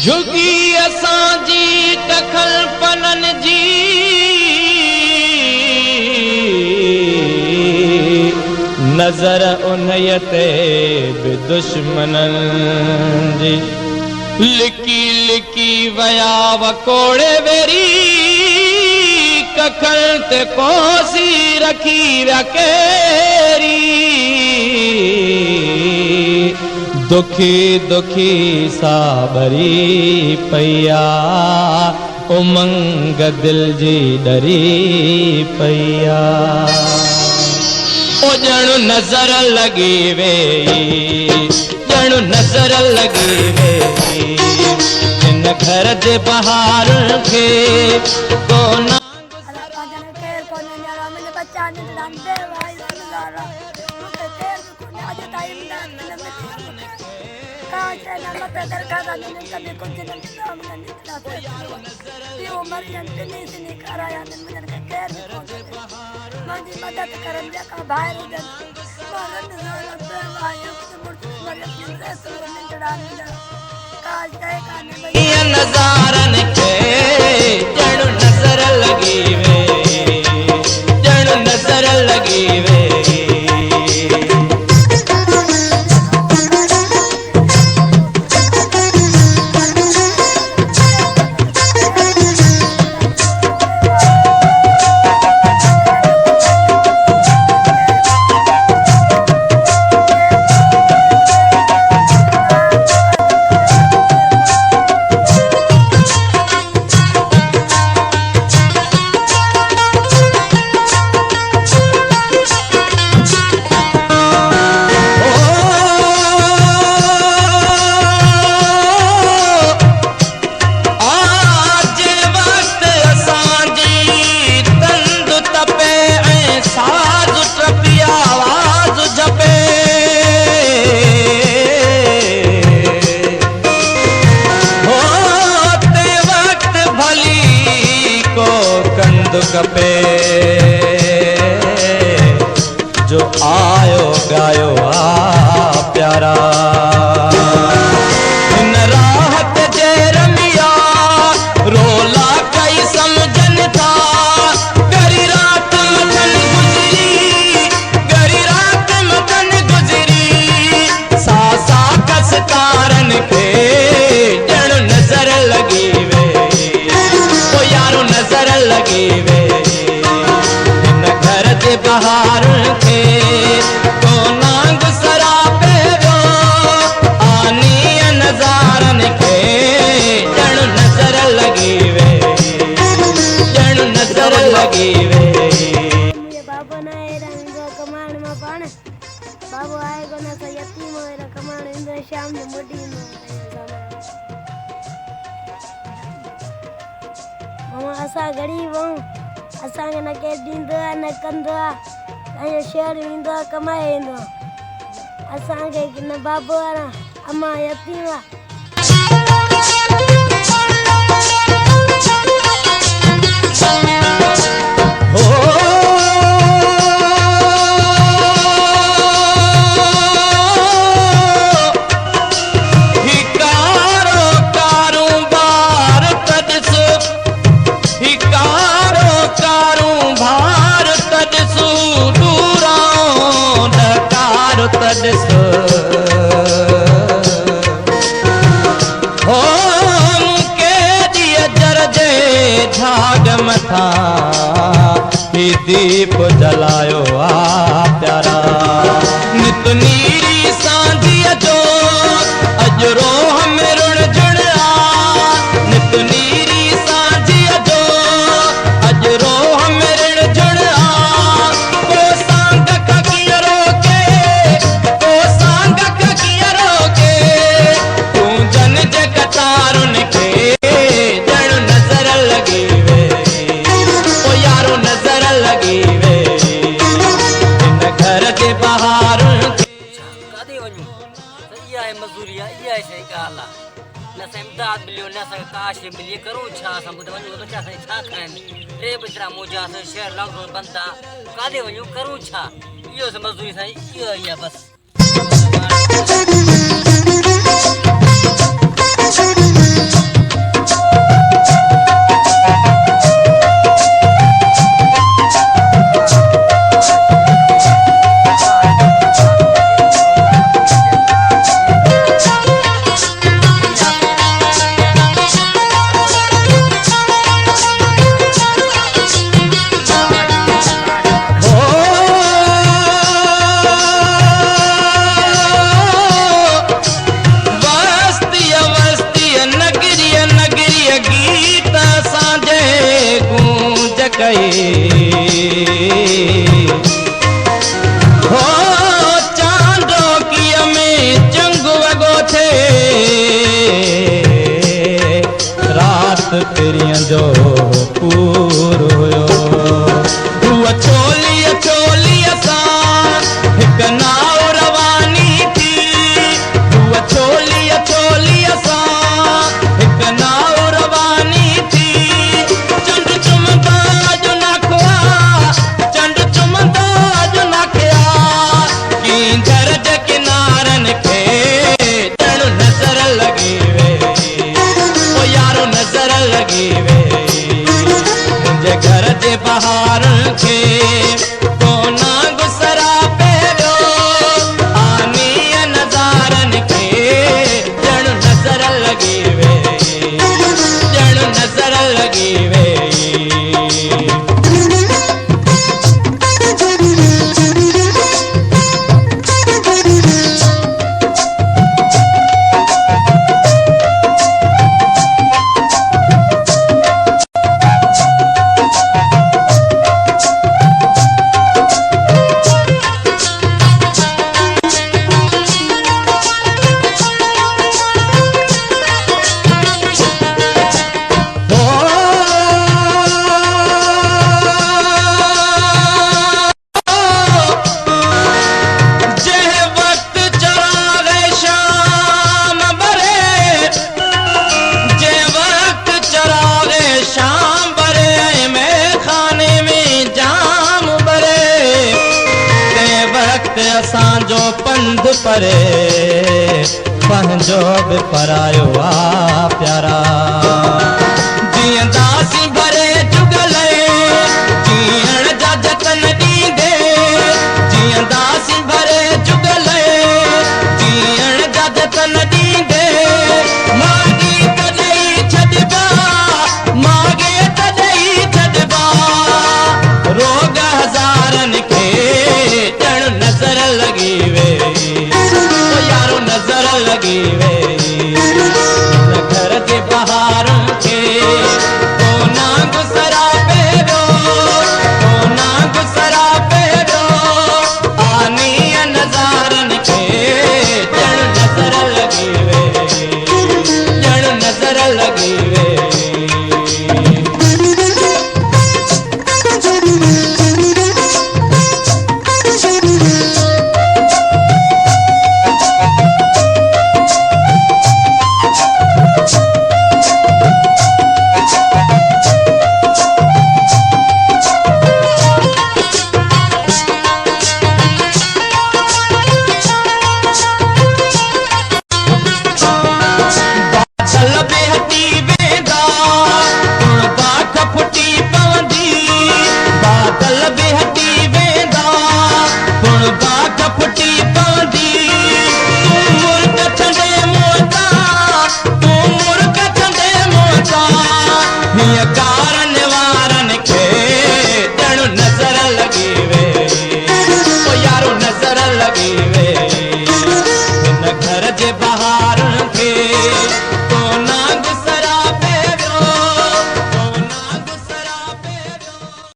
झुकी असांजी टखल पनन जी नजर उन्हीअ ते बि दुश्मनन जी लिकी लिकी वया वकोड़े वेरी कखल ते कोसी रखी व्या केरी दुखी दुखी साबरी पैया उमंग दिल जी डरी पैया ओ जणु नजर लगी वे जणु नजर लगी वे इन घर जे बहार के तो ना नजारन के जणु नजर लगी वे जणु नजर लगी वे कपे जो आयो गायो आ प्यारा इन राहत जे रमिया रोला कई समझन था गरी रात मथन गुजरी गरी रात मथन गुजरी सासा कस कारन के जण नजर लगी वे ओ यारो नजर लगी वे बहार थे तो नांग सरापे वो आनी नजारन के जण नजर लगी वे जण नजर लगी वे बाबा ना रंग कमान में पाण बाबू आएगो ना तो यतीम होएरा कमान इंद्र शाम ने मोटी में मामा असा गरीब हूं असा के न के दींदो न कंदो ऐं शहर वेंदो कमाए वेंदो असांखे न बाबो वारा अम्मा यतीम मथा दीप जलायो आ प्यारा नित नीरी सांधी जो अजरो हमें रुण जुड़ा नित नीरी सांधी जो अजरो हमें रुण जुड़ा को सांग किया रोके को सांग किया रोके तू जन जे कतारुन के जण नजर लगी वे ओ यारो नजर लगी वे इन घर के बाहर कादे वणू इहा आहे मजदूरी आहे इहा आहे शइ ॻाल्हि आहे न असां इमदाद मिलियो न असांखे का शइ मिली करूं छा असां ॿुधाए वञूं त छा असांखे छा खाइनि टे ॿिचड़ा मोजा असां शहर लॉकडाउन बंदि आहे काॾे वञूं करूं छा इहो मजदूरी साईं इहो ई आहे बसि कई हो चांदो की में जंग वगो थे रात तेरियां जो पूर हुयो हुआ चोली चोली असां हिक नाव रवानी थी हुआ चोली चोली असां हिक नाव रवानी थी चंड चुमंदा जो नखवा चंड चुमंदा जो नखया कींदर जे किनारन खे ॼण नज़र लगी वे ओ यारो नज़र लगी वे मुंहिंजे घर जे बहारनि खे कोना गुसरा पहिरियो आनीअ नज़ारनि खे ॼण नज़र लगी वे ॼण नज़र लगी वे असांजो पंध परे पंहिंजो बि परायो आ प्यारा जीअं दासी भरे जुगल जीअण जा जतन ॾींदे जीअं दासी भरे जुगल जीअण जा जतन ॾींदे मागी तॾहिं छॾिबा मागे तॾहिं छॾिबा रोग हज़ारनि खे ॼण नज़र लगी वे ओ यारो नज़र लगी वे घर जे बहारनि खे कोना गुसरा पहिरियो कोना गुसरा पहिरियो आनीअ नज़ारनि खे ॼण नज़र लगी वे ॼण नज़र लगी वे कार